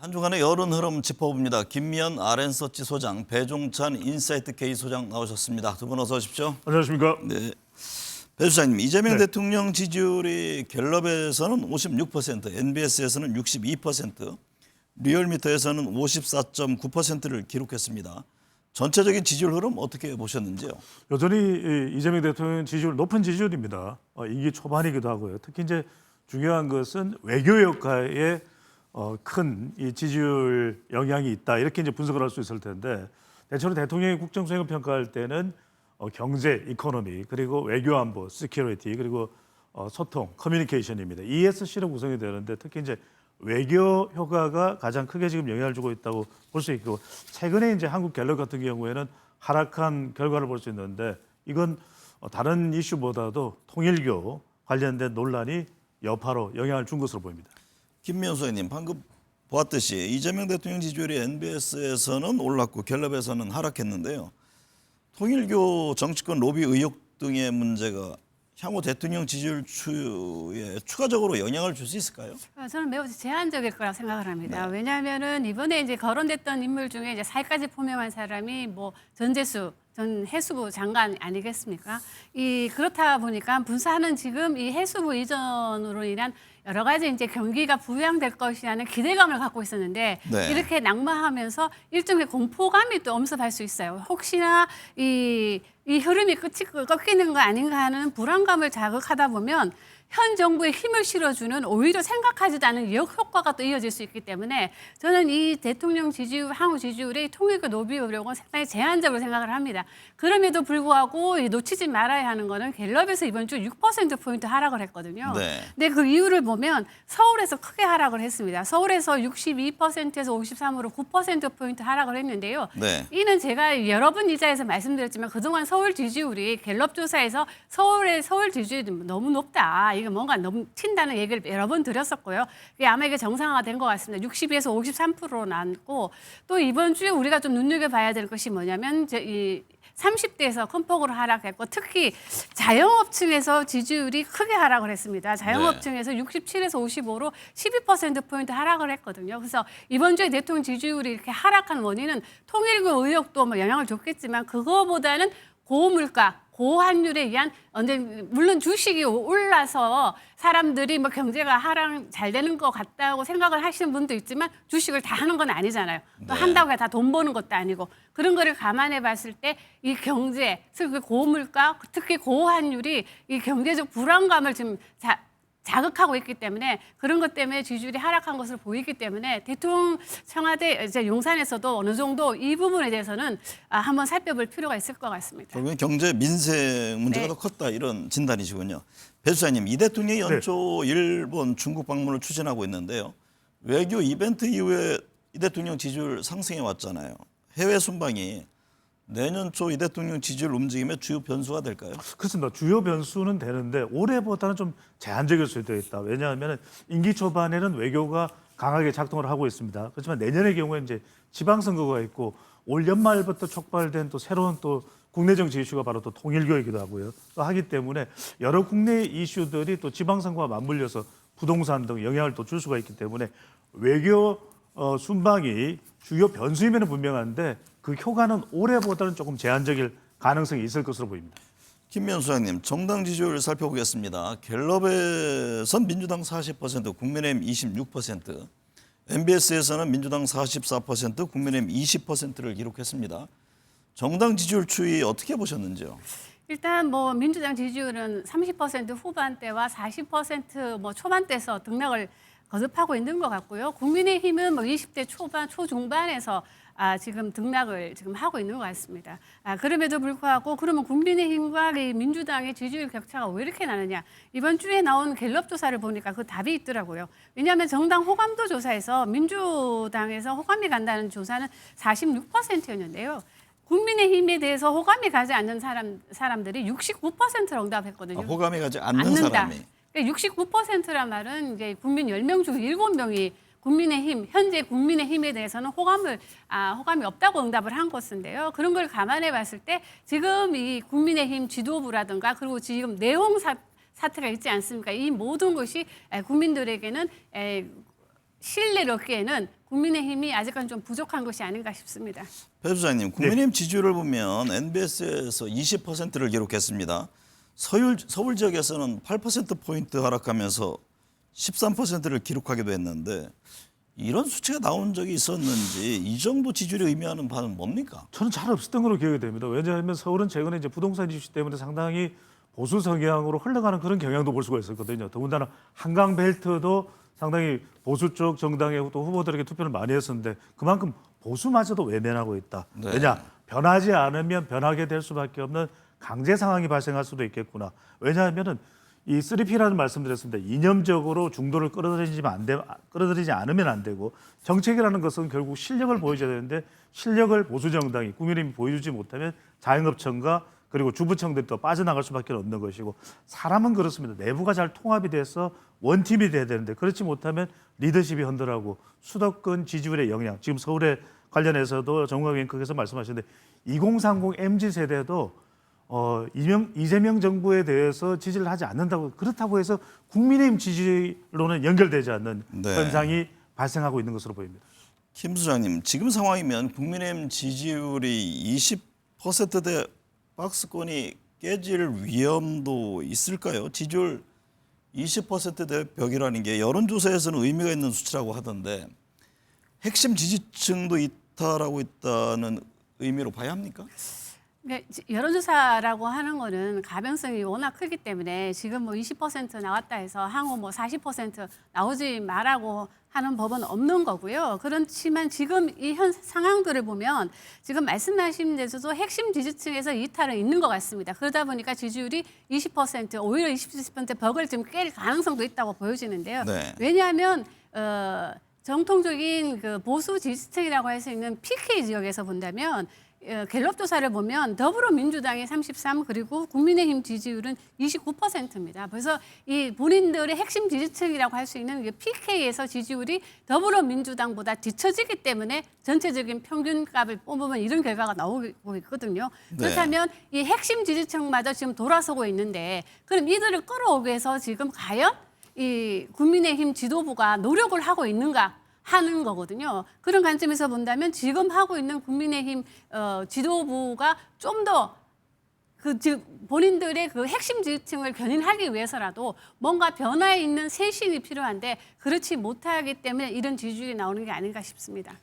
한 주간의 여론 흐름 짚어봅니다. 김미연 RN서치 소장, 배종찬 인사이트 K 소장 나오셨습니다. 두 분 어서 오십시오. 안녕하십니까. 네. 배 소장님, 이재명 네. 대통령 지지율이 갤럽에서는 56%, NBS에서는 62%, 리얼미터에서는 54.9%를 기록했습니다. 전체적인 지지율 흐름 어떻게 보셨는지요? 여전히 이재명 대통령 지지율 높은 지지율입니다. 임기 초반이기도 하고요. 특히 이제 중요한 것은 외교 역할에 큰 이 지지율 영향이 있다 이렇게 이제 분석을 할 수 있을 텐데 대체로 대통령이 국정 수행을 평가할 때는 경제, 이코노미 그리고 외교 안보, 시큐리티 그리고 소통, 커뮤니케이션입니다. ESC로 구성이 되는데 특히 이제 외교 효과가 가장 크게 지금 영향을 주고 있다고 볼 수 있고 최근에 이제 한국 갤럽 같은 경우에는 하락한 결과를 볼 수 있는데 이건 다른 이슈보다도 통일교 관련된 논란이 여파로 영향을 준 것으로 보입니다. 김미연 소장님, 방금 보았듯이 이재명 대통령 지지율이 NBS에서는 올랐고 갤럽에서는 하락했는데요. 통일교 정치권 로비 의혹 등의 문제가 향후 대통령 지지율 추이에 추가적으로 영향을 줄 수 있을까요? 저는 매우 제한적일 거라고 생각을 합니다. 네. 왜냐하면은 이번에 이제 거론됐던 인물 중에 이제 사회까지 포함한 사람이 뭐 전재수 전 해수부 장관 아니겠습니까? 그렇다 보니까 분사하는 지금 이 해수부 이전으로 인한 여러 가지 이제 경기가 부양될 것이라는 기대감을 갖고 있었는데 네. 이렇게 낙마하면서 일종의 공포감이 또 엄습할 수 있어요. 혹시나 이 흐름이 꺾이는 거 아닌가 하는 불안감을 자극하다 보면 현 정부에 힘을 실어주는 오히려 생각하지도 않은 역효과가 또 이어질 수 있기 때문에 저는 이 대통령 지지율, 향후 지지율의 통일교 노비 의혹은 상당히 제한적으로 생각을 합니다. 그럼에도 불구하고 놓치지 말아야 하는 거는 갤럽에서 이번 주 6%포인트 하락을 했거든요. 네. 근데 그 이유를 보면 서울에서 크게 하락을 했습니다. 서울에서 62%에서 53으로 9%포인트 하락을 했는데요. 네. 이는 제가 여러 번 이 자리에서 말씀드렸지만 그동안 서울 지지율이 갤럽 조사에서 서울 지지율이 너무 높다. 이게 뭔가 너무 튄다는 얘기를 여러 번 드렸었고요. 아마 이게 정상화된 것 같습니다. 62에서 53%로 나왔고 또 이번 주에 우리가 좀 눈여겨봐야 될 것이 뭐냐면 이 30대에서 큰 폭으로 하락했고 특히 자영업층에서 지지율이 크게 하락을 했습니다. 자영업층에서 67에서 55로 12%포인트 하락을 했거든요. 그래서 이번 주에 대통령 지지율이 이렇게 하락한 원인은 통일교 의혹도 뭐 영향을 줬겠지만 그거보다는 고물가, 고환율에 의한 물론 주식이 올라서 사람들이 뭐 경제가 하락 잘 되는 것 같다고 생각을 하시는 분도 있지만 주식을 다 하는 건 아니잖아요. 또 네. 한다고 다 돈 버는 것도 아니고 그런 거를 감안해 봤을 때 이 경제, 특히 고물가, 특히 고환율이 이 경제적 불안감을 지금 자극하고 있기 때문에 그런 것 때문에 지지율이 하락한 것으로 보이기 때문에 대통령 청와대 이제 용산에서도 어느 정도 이 부분에 대해서는 한번 살펴볼 필요가 있을 것 같습니다. 결국엔 경제 민생 문제가 네. 더 컸다 이런 진단이시군요. 배 수장님, 이 대통령이 연초 일본, 중국 방문을 추진하고 있는데요. 외교 이벤트 이후에 이 대통령 지지율 상승해 왔잖아요. 해외 순방이 내년 초 이 대통령 지지율 움직임의 주요 변수가 될까요? 그렇습니다. 주요 변수는 되는데 올해보다는 좀 제한적일 수도 있다. 왜냐하면 임기 초반에는 외교가 강하게 작동을 하고 있습니다. 그렇지만 내년의 경우에 이제 지방선거가 있고 올 연말부터 촉발된 또 새로운 또 국내 정치 이슈가 바로 또 통일교이기도 하고요. 또 하기 때문에 여러 국내 이슈들이 또 지방선거와 맞물려서 부동산 등 영향을 또 줄 수가 있기 때문에 외교 순방이 주요 변수임에는 분명한데 그 효과는 올해보다는 조금 제한적일 가능성이 있을 것으로 보입니다. 김미연 소장님, 정당 지지율 살펴보겠습니다. 갤럽에선 민주당 40%, 국민의힘 26%, MBS에서는 민주당 44%, 국민의힘 20%를 기록했습니다. 정당 지지율 추이 어떻게 보셨는지요? 일단 뭐 민주당 지지율은 30% 후반대와 40% 뭐 초반대에서 등락을 거듭하고 있는 것 같고요. 국민의힘은 뭐 20대 초반, 초중반에서 지금 등락을 지금 하고 있는 것 같습니다. 그럼에도 불구하고 그러면 국민의힘과 이 민주당의 지지율 격차가 왜 이렇게 나느냐. 이번 주에 나온 갤럽 조사를 보니까 그 답이 있더라고요. 왜냐하면 정당 호감도 조사에서 민주당에서 호감이 간다는 조사는 46%였는데요. 국민의힘에 대해서 호감이 가지 않는 사람들이 69%로 응답했거든요. 호감이 가지 않는 사람이. 69%란 말은 이제 국민 10명 중 7명이 현재 국민의힘에 대해서는 호감이 없다고 응답을 한 것인데요. 그런 걸 감안해 봤을 때 지금 이 국민의힘 지도부라든가 그리고 지금 내홍 사태가 있지 않습니까? 이 모든 것이 국민들에게는 신뢰를 얻기에는 국민의힘이 아직은 좀 부족한 것이 아닌가 싶습니다. 배 소장님, 국민의힘 지지율을 보면 NBS에서 20%를 기록했습니다. 서울 지역에서는 8%포인트 하락하면서 13%를 기록하기도 했는데 이런 수치가 나온 적이 있었는지 이 정도 지지율이 의미하는 바는 뭡니까? 저는 잘 없었던 걸로 기억이 됩니다. 왜냐하면 서울은 최근에 이제 부동산 이슈 때문에 상당히 보수 성향으로 흘러가는 그런 경향도 볼 수가 있었거든요. 더군다나 한강 벨트도 상당히 보수 쪽 정당의 또 후보들에게 투표를 많이 했었는데 그만큼 보수마저도 외면하고 있다. 네. 왜냐? 변하지 않으면 변하게 될 수밖에 없는 강제 상황이 발생할 수도 있겠구나. 왜냐하면은 이 3P라는 말씀드렸습니다. 이념적으로 중도를 끌어들이지 않으면 안 되고 정책이라는 것은 결국 실력을 보여줘야 되는데 실력을 보수 정당이 국민의힘이 보여주지 못하면 자영업청과 그리고 주부청들이 또 빠져나갈 수밖에 없는 것이고 사람은 그렇습니다. 내부가 잘 통합이 돼서 원팀이 돼야 되는데 그렇지 못하면 리더십이 흔들하고 수도권 지지율의 영향 지금 서울에 관련해서도 정우영 앵커께서 말씀하셨는데 2030 MZ세대도 이재명 정부에 대해서 지지를 하지 않는다고 그렇다고 해서 국민의힘 지지로는 연결되지 않는 네. 현상이 발생하고 있는 것으로 보입니다. 김 소장님, 지금 상황이면 국민의힘 지지율이 20%대 박스권이 깨질 위험도 있을까요? 지지율 20%대 벽이라는 게 여론조사에서는 의미가 있는 수치라고 하던데 핵심 지지층도 이탈하고 있다는 의미로 봐야 합니까? 그러니까 여론조사라고 하는 거는 가변성이 워낙 크기 때문에 지금 뭐 20% 나왔다 해서 향후 뭐 40% 나오지 말라고 하는 법은 없는 거고요. 그렇지만 지금 이 현 상황들을 보면 지금 말씀하신 데서도 핵심 지지층에서 이탈은 있는 것 같습니다. 그러다 보니까 지지율이 20% 오히려 20% 벽을 지금 깰 가능성도 있다고 보여지는데요. 네. 왜냐하면 정통적인 그 보수 지지층이라고 할 수 있는 PK 지역에서 본다면 갤럽 조사를 보면 더불어민주당이 33 그리고 국민의힘 지지율은 29%입니다. 그래서 이 본인들의 핵심 지지층이라고 할 수 있는 PK에서 지지율이 더불어민주당보다 뒤처지기 때문에 전체적인 평균값을 뽑으면 이런 결과가 나오고 있거든요. 그렇다면 이 핵심 지지층마저 지금 돌아서고 있는데 그럼 이들을 끌어오기 위해서 지금 과연 이 국민의힘 지도부가 노력을 하고 있는가? 하는 거거든요. 그런 관점에서 본다면 지금 하고 있는 국민의힘 지도부가 좀 더 본인들의 그 핵심 지지층을 견인하기 위해서라도 뭔가 변화에 있는 쇄신이 필요한데 그렇지 못하기 때문에 이런 지지율이 나오는 게 아닌가 싶습니다.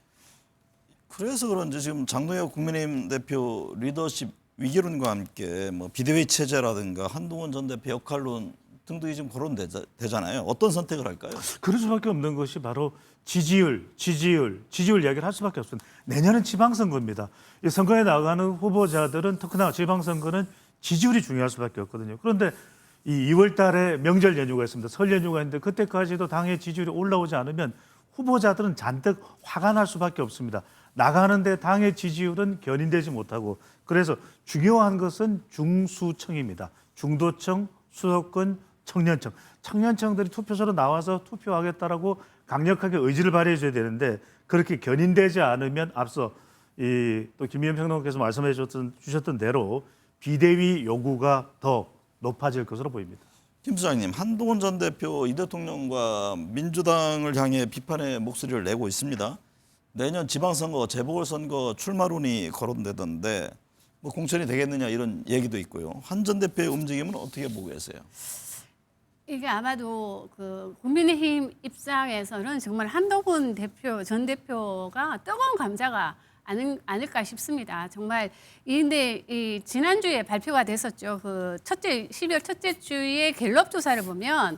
그래서 그런지 지금 장동혁 국민의힘 대표 리더십 위기론과 함께 뭐 비대위 체제라든가 한동훈 전 대표 역할론 등등이 지금 거론되잖아요. 어떤 선택을 할까요? 그럴 수밖에 없는 것이 바로 지지율 이야기를 할 수밖에 없습니다. 내년은 지방선거입니다. 이 선거에 나가는 후보자들은 특히나 지방선거는 지지율이 중요할 수밖에 없거든요. 그런데 이 2월 달에 명절 연휴가 있습니다. 설 연휴가 있는데 그때까지도 당의 지지율이 올라오지 않으면 후보자들은 잔뜩 화가 날 수밖에 없습니다. 나가는데 당의 지지율은 견인되지 못하고 그래서 중요한 것은 중수청입니다. 중도청, 수도권, 청년청들이 투표소로 나와서 투표하겠다라고 강력하게 의지를 발휘해줘야 되는데 그렇게 견인되지 않으면 앞서 또 김의겸 평론가께서 말씀해 주셨던 대로 비대위 요구가 더 높아질 것으로 보입니다. 김 수장님, 한동훈 전 대표 이 대통령과 민주당을 향해 비판의 목소리를 내고 있습니다. 내년 지방선거, 재보궐선거 출마론이 거론되던데 뭐 공천이 되겠느냐 이런 얘기도 있고요. 한 전 대표의 움직임은 어떻게 보고 계세요? 이게 아마도 그 국민의힘 입장에서는 정말 한동훈 전 대표가 뜨거운 감자가 아닐까 싶습니다. 정말 근데 이 지난주에 발표가 됐었죠. 그 12월 첫째 주에 갤럽 조사를 보면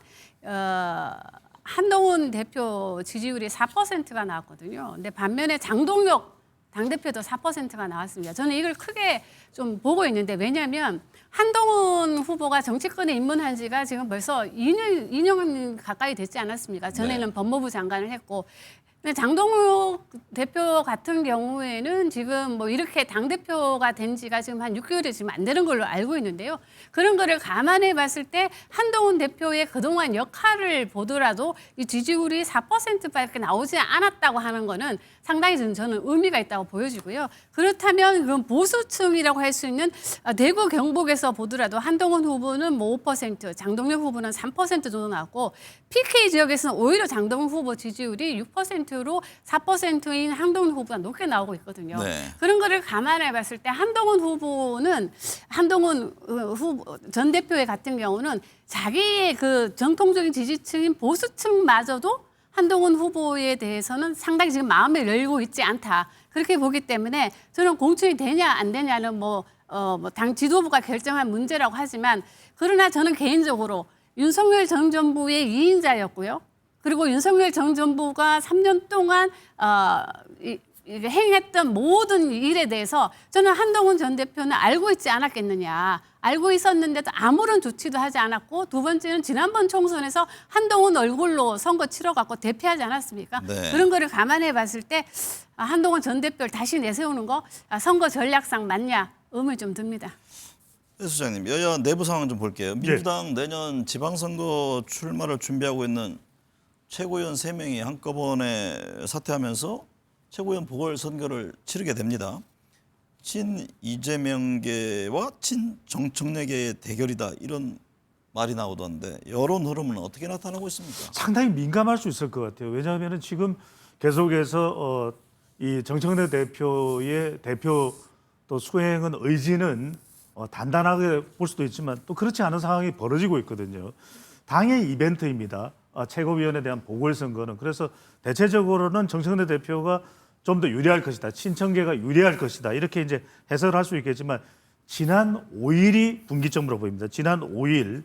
한동훈 대표 지지율이 4%가 나왔거든요. 근데 반면에 장동혁 당대표도 4%가 나왔습니다. 저는 이걸 크게 좀 보고 있는데 왜냐하면 한동훈 후보가 정치권에 입문한 지가 지금 벌써 2년 가까이 됐지 않았습니까? 전에는 네. 법무부 장관을 했고 근데 장동혁 대표 같은 경우에는 지금 뭐 이렇게 당대표가 된 지가 지금 한 6개월이 지금 안 되는 걸로 알고 있는데요. 그런 거를 감안해 봤을 때 한동훈 대표의 그동안 역할을 보더라도 이 지지율이 4%밖에 나오지 않았다고 하는 거는 상당히 저는 의미가 있다고 보여지고요. 그렇다면 그건 보수층이라고 할 수 있는 대구 경북에서 보더라도 한동훈 후보는 뭐 5%, 장동혁 후보는 3% 정도 나왔고 PK 지역에서는 오히려 장동훈 후보 지지율이 6% 10%로 4%인 한동훈 후보가 높게 나오고 있거든요. 네. 그런 거를 감안해 봤을 때 한동훈 후보 전 대표의 같은 경우는 자기의 그 정통적인 지지층인 보수층마저도 한동훈 후보에 대해서는 상당히 지금 마음을 열고 있지 않다. 그렇게 보기 때문에 저는 공천이 되냐 안 되냐는 당 지도부가 결정한 문제라고 하지만 그러나 저는 개인적으로 윤석열 전 정부의 2인자였고요. 그리고 윤석열 전 정부가 3년 동안 행했던 모든 일에 대해서 저는 한동훈 전 대표는 알고 있지 않았겠느냐. 알고 있었는데도 아무런 조치도 하지 않았고 두 번째는 지난번 총선에서 한동훈 얼굴로 선거 치러갖고 대피하지 않았습니까? 네. 그런 거를 감안해 봤을 때 한동훈 전 대표를 다시 내세우는 거 선거 전략상 맞냐 의문이 좀 듭니다. 배 수장님, 여야 내부 상황 좀 볼게요. 민주당 내년 지방선거 출마를 준비하고 있는 최고위원 3명이 한꺼번에 사퇴하면서 최고위원 보궐선거를 치르게 됩니다. 친 이재명계와 친 정청래계의 대결이다 이런 말이 나오던데 여론 흐름은 어떻게 나타나고 있습니까? 상당히 민감할 수 있을 것 같아요. 왜냐하면 지금 계속해서 이 정청래 대표의 대표 또 수행은 의지는 단단하게 볼 수도 있지만 또 그렇지 않은 상황이 벌어지고 있거든요. 당의 이벤트입니다. 최고위원에 대한 보궐선거는. 그래서 대체적으로는 정청래 대표가 좀 더 유리할 것이다. 친청계가 유리할 것이다. 이렇게 이제 해석을 할 수 있겠지만 지난 5일이 분기점으로 보입니다. 지난 5일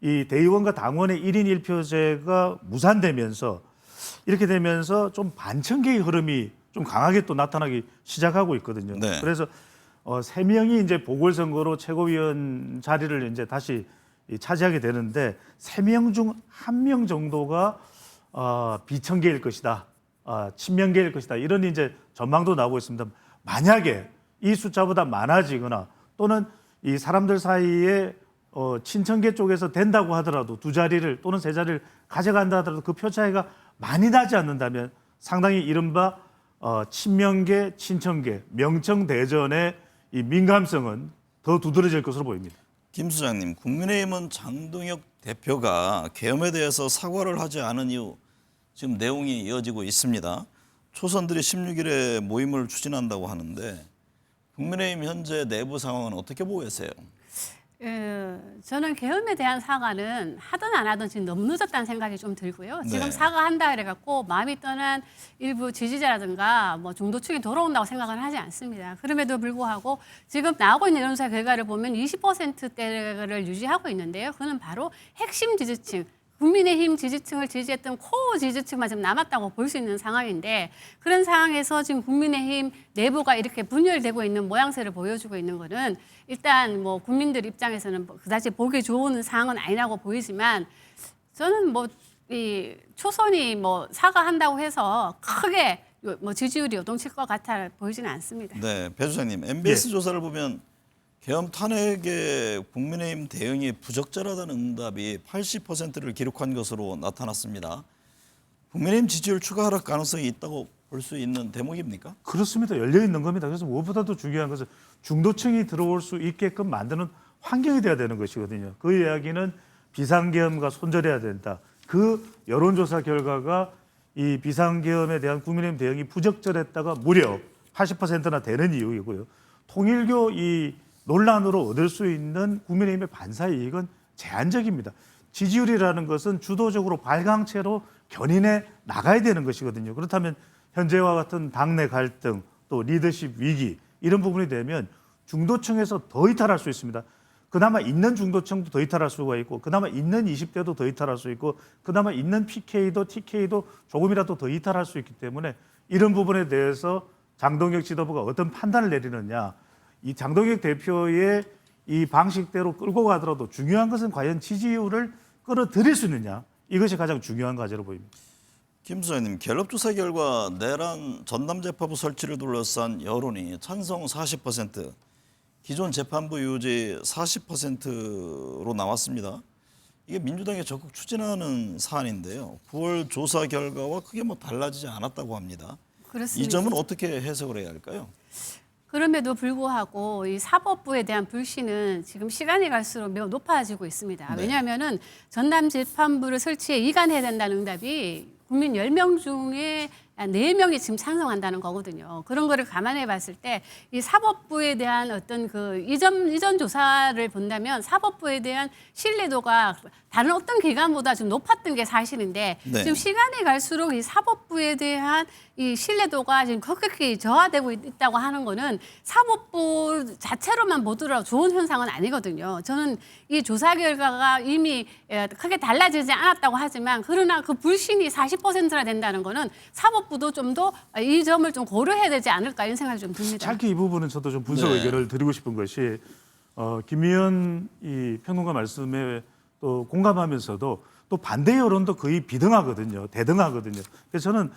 이 대의원과 당원의 1인 1표제가 무산되면서 이렇게 되면서 좀 반청계의 흐름이 좀 강하게 또 나타나기 시작하고 있거든요. 네. 그래서 3명이 이제 보궐선거로 최고위원 자리를 이제 다시 차지하게 되는데 3명 중 1명 정도가 비청계일 것이다. 친명계일 것이다. 이런 이제 전망도 나오고 있습니다. 만약에 이 숫자보다 많아지거나 또는 이 사람들 사이에 친청계 쪽에서 된다고 하더라도 2자리를 또는 3자리를 가져간다 하더라도 그 표 차이가 많이 나지 않는다면 상당히 이른바 친명계, 친청계, 명청대전의 이 민감성은 더 두드러질 것으로 보입니다. 김 수장님, 국민의힘은 장동혁 대표가 계엄에 대해서 사과를 하지 않은 이후 지금 내용이 이어지고 있습니다. 초선들이 16일에 모임을 추진한다고 하는데 국민의힘 현재 내부 상황은 어떻게 보고 계세요? 저는 계엄에 대한 사과는 하든 안 하든 지금 너무 늦었다는 생각이 좀 들고요. 지금 네. 사과한다 그래갖고 마음이 떠난 일부 지지자라든가 중도층이 돌아온다고 생각은 하지 않습니다. 그럼에도 불구하고 지금 나오고 있는 여론조사 결과를 보면 20%대를 유지하고 있는데요. 그는 바로 핵심 지지층, 국민의힘 지지층을 지지했던 코어 지지층만 지금 남았다고 볼 수 있는 상황인데 그런 상황에서 지금 국민의힘 내부가 이렇게 분열되고 있는 모양새를 보여주고 있는 것은 일단 국민들 입장에서는 그다지 보기 좋은 상황은 아니라고 보이지만 저는 이 초선이 사과한다고 해서 크게 지지율이 요동칠 것 같아 보이지는 않습니다. 네, 배 수장님, MBS 조사를 보면 계엄 탄핵에 국민의힘 대응이 부적절하다는 응답이 80%를 기록한 것으로 나타났습니다. 국민의힘 지지율 추가 하락 가능성이 있다고 볼 수 있는 대목입니까? 그렇습니다. 열려 있는 겁니다. 그래서 무엇보다도 중요한 것은 중도층이 들어올 수 있게끔 만드는 환경이 돼야 되는 것이거든요. 그 이야기는 비상계엄과 손절해야 된다. 그 여론조사 결과가 이 비상계엄에 대한 국민의힘 대응이 부적절했다가 무려 80%나 되는 이유이고요. 통일교 이 논란으로 얻을 수 있는 국민의힘의 반사이익은 제한적입니다. 지지율이라는 것은 주도적으로 발광체로 견인해 나가야 되는 것이거든요. 그렇다면 현재와 같은 당내 갈등 또 리더십 위기 이런 부분이 되면 중도층에서 더 이탈할 수 있습니다. 그나마 있는 중도층도 더 이탈할 수가 있고 그나마 있는 20대도 더 이탈할 수 있고 그나마 있는 PK도 TK도 조금이라도 더 이탈할 수 있기 때문에 이런 부분에 대해서 장동혁 지도부가 어떤 판단을 내리느냐 이 장동혁 대표의 이 방식대로 끌고 가더라도 중요한 것은 과연 지지율을 끌어들일 수 있느냐 이것이 가장 중요한 과제로 보입니다. 김 수장님, 갤럽 조사 결과 내란 전담재판부 설치를 둘러싼 여론이 찬성 40%, 기존 재판부 유지 40%로 나왔습니다. 이게 민주당이 적극 추진하는 사안인데요. 9월 조사 결과와 크게 달라지지 않았다고 합니다. 그렇습니다. 이 점은 어떻게 해석을 해야 할까요? 그럼에도 불구하고 이 사법부에 대한 불신은 지금 시간이 갈수록 매우 높아지고 있습니다. 네. 왜냐하면은 전담 재판부를 설치해 이관해야 된다는 응답이 국민 10명 중에 네 명이 지금 찬성한다는 거거든요. 그런 거를 감안해 봤을 때 이 사법부에 대한 어떤 그 이전 조사를 본다면 사법부에 대한 신뢰도가 다른 어떤 기관보다 좀 높았던 게 사실인데 네. 지금 시간이 갈수록 이 사법부에 대한 이 신뢰도가 지금 급격히 저하되고 있다고 하는 거는 사법부 자체로만 보더라도 좋은 현상은 아니거든요. 저는 이 조사 결과가 이미 크게 달라지지 않았다고 하지만 그러나 그 불신이 40%나 된다는 거는 사법부도 좀 더 이 점을 좀 고려해야 되지 않을까 이런 생각이 좀 듭니다. 짧게 이 부분은 저도 좀 분석 네. 의견을 드리고 싶은 것이 김미연 이 평론가 말씀에 또 공감하면서도 또 반대 여론도 거의 비등하거든요. 대등하거든요. 그래서 저는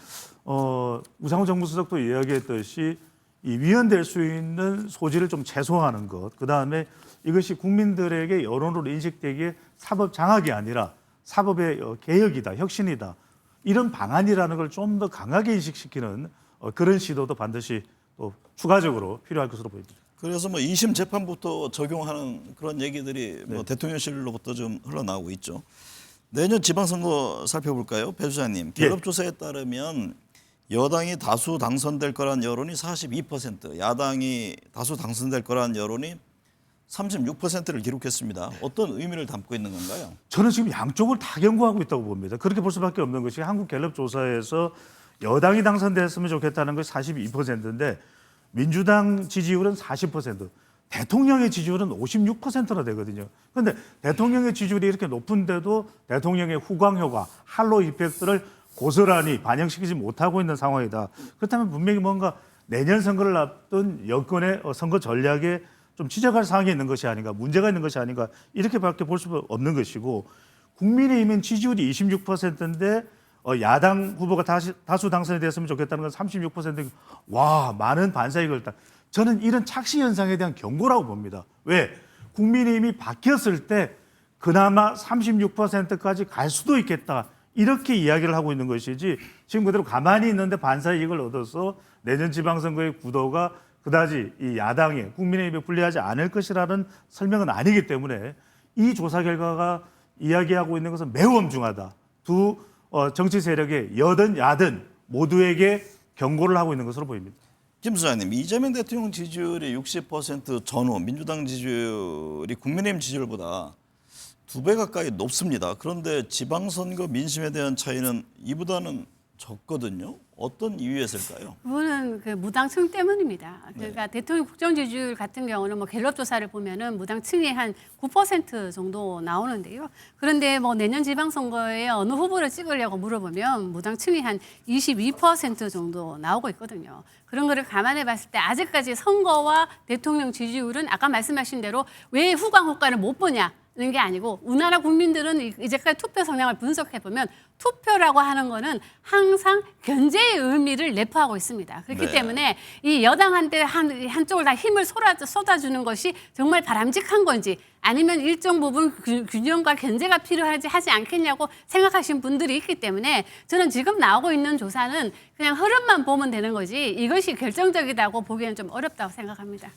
우상호 정무수석도 이야기했듯이 이 위헌될 수 있는 소지를 좀 최소화하는 것. 그다음에 이것이 국민들에게 여론으로 인식되기에 사법 장악이 아니라 사법의 개혁이다, 혁신이다. 이런 방안이라는 걸 좀 더 강하게 인식시키는 그런 시도도 반드시 또 추가적으로 필요할 것으로 보입니다. 그래서 뭐 2심 재판부터 적용하는 그런 얘기들이 뭐 대통령실로부터 좀 흘러나오고 있죠. 내년 지방선거 살펴볼까요? 배 수장님, 갤럽 조사에 따르면 여당이 다수 당선될 거란 여론이 42%, 야당이 다수 당선될 거란 여론이 36%를 기록했습니다. 어떤 의미를 담고 있는 건가요? 저는 지금 양쪽을 다 경고하고 있다고 봅니다. 그렇게 볼 수밖에 없는 것이 한국 갤럽 조사에서 여당이 당선됐으면 좋겠다는 것이 42%인데 민주당 지지율은 40%, 대통령의 지지율은 56%나 되거든요. 그런데 대통령의 지지율이 이렇게 높은데도 대통령의 후광 효과, 할로 이펙트를 고스란히 반영시키지 못하고 있는 상황이다. 그렇다면 분명히 뭔가 내년 선거를 앞둔 여권의 선거 전략에 좀 지적할 사항이 있는 것이 아닌가, 문제가 있는 것이 아닌가 이렇게밖에 볼 수 없는 것이고 국민의힘은 지지율이 26%인데 야당 후보가 다수 당선이 됐으면 좋겠다는 건 36%. 와, 많은 반사이익을 딱. 저는 이런 착시 현상에 대한 경고라고 봅니다. 왜? 국민의힘이 바뀌었을 때 그나마 36%까지 갈 수도 있겠다. 이렇게 이야기를 하고 있는 것이지 지금 그대로 가만히 있는데 반사이익을 얻어서 내년 지방선거의 구도가 그다지 이 야당에 국민의힘에 불리하지 않을 것이라는 설명은 아니기 때문에 이 조사 결과가 이야기하고 있는 것은 매우 엄중하다. 두 정치 세력의 여든 야든 모두에게 경고를 하고 있는 것으로 보입니다. 김 수장님, 이재명 대통령 지지율이 60% 전후, 민주당 지지율이 국민의힘 지지율보다 2배 가까이 높습니다. 그런데 지방선거 민심에 대한 차이는 이보다는 적거든요. 어떤 이유였을까요? 그거는 그 무당층 때문입니다. 그러니까 대통령 국정 지지율 같은 경우는 뭐 갤럽 조사를 보면은 무당층이 한 9% 정도 나오는데요. 그런데 뭐 내년 지방선거에 어느 후보를 찍으려고 물어보면 무당층이 한 22% 정도 나오고 있거든요. 그런 거를 감안해 봤을 때 아직까지 선거와 대통령 지지율은 아까 말씀하신 대로 왜 후광 효과를 못 보냐? 는 게 아니고 우리나라 국민들은 이제까지 투표 성향을 분석해 보면 투표라고 하는 거는 항상 견제의 의미를 내포하고 있습니다. 그렇기 네. 때문에 이 여당한테 한쪽을 다 힘을 쏟아주는 것이 정말 바람직한 건지 아니면 일정 부분 균형과 견제가 필요하지 하지 않겠냐고 생각하시는 분들이 있기 때문에 저는 지금 나오고 있는 조사는 그냥 흐름만 보면 되는 거지 이것이 결정적이다고 보기에는 좀 어렵다고 생각합니다.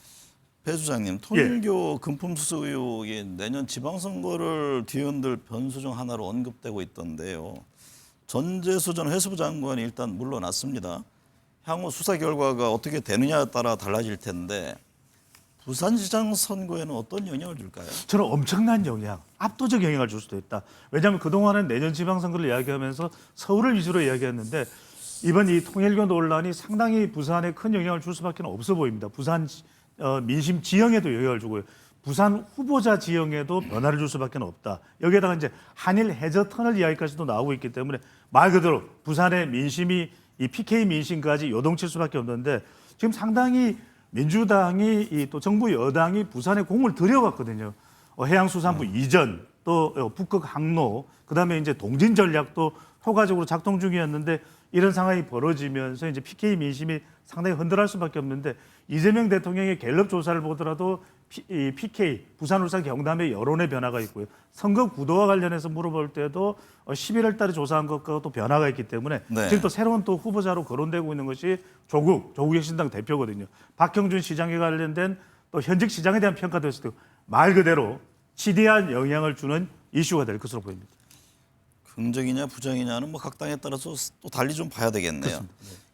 배 수장님, 통일교 금품 수수 의혹이 내년 지방선거를 뒤흔들 변수 중 하나로 언급되고 있던데요. 전재수 전 해수부 장관이 일단 물러났습니다. 향후 수사 결과가 어떻게 되느냐에 따라 달라질 텐데 부산시장 선거에는 어떤 영향을 줄까요? 저는 엄청난 영향, 압도적 영향을 줄 수도 있다. 왜냐하면 그동안은 내년 지방선거를 이야기하면서 서울을 위주로 이야기했는데 이번 이 통일교 논란이 상당히 부산에 큰 영향을 줄 수밖에 없어 보입니다. 부산 민심 지형에도 영향을 주고요. 부산 후보자 지형에도 변화를 줄 수밖에 없다. 여기에다가 이제 한일 해저 터널 이야기까지도 나오고 있기 때문에 말 그대로 부산의 민심이 이 PK 민심까지 요동칠 수밖에 없는데 지금 상당히 민주당이 또 정부 여당이 부산에 공을 들여왔거든요. 해양수산부 이전 또 북극 항로 그다음에 이제 동진 전략도 효과적으로 작동 중이었는데 이런 상황이 벌어지면서 이제 PK 민심이 상당히 흔들할 수밖에 없는데 이재명 대통령의 갤럽 조사를 보더라도 PK 부산, 울산, 경남의 여론의 변화가 있고요. 선거 구도와 관련해서 물어볼 때도 11월 달에 조사한 것과 또 변화가 있기 때문에 네. 지금 또 새로운 또 후보자로 거론되고 있는 것이 조국의 신당 대표거든요. 박형준 시장에 관련된 또 현직 시장에 대한 평가도 했을 때 말 그대로 지대한 영향을 주는 이슈가 될 것으로 보입니다. 긍정이냐 부정이냐는 뭐 각 당에 따라서 또 달리 좀 봐야 되겠네요.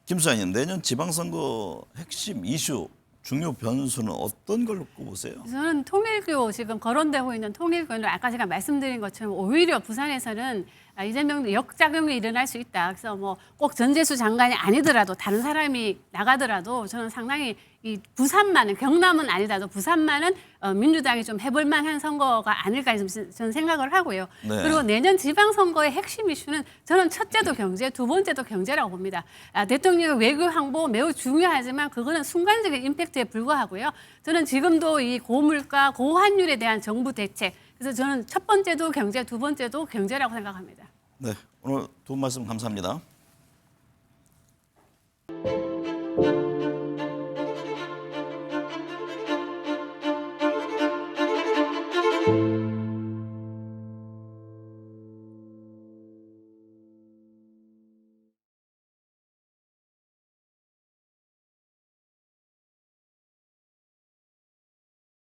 김 수장님, 내년 지방선거 핵심 이슈, 중요 변수는 어떤 걸로 꼽으세요? 저는 통일교 지금 거론되고 있는 통일교는 아까 제가 말씀드린 것처럼 오히려 부산에서는 이재명 역작용이 일어날 수 있다. 그래서 뭐 꼭 전재수 장관이 아니더라도 다른 사람이 나가더라도 저는 상당히 이 부산만은 경남은 아니더라도 부산만은 민주당이 좀 해볼 만한 선거가 아닐까 저는 생각을 하고요. 네. 그리고 내년 지방선거의 핵심 이슈는 저는 첫째도 경제, 두 번째도 경제라고 봅니다. 대통령 외교 항보 매우 중요하지만 그거는 순간적인 임팩트에 불과하고요. 저는 지금도 이 고물가, 고환율에 대한 정부 대책, 그래서 저는 첫 번째도 경제, 두 번째도 경제라고 생각합니다. 네, 오늘 두 분 말씀 감사합니다.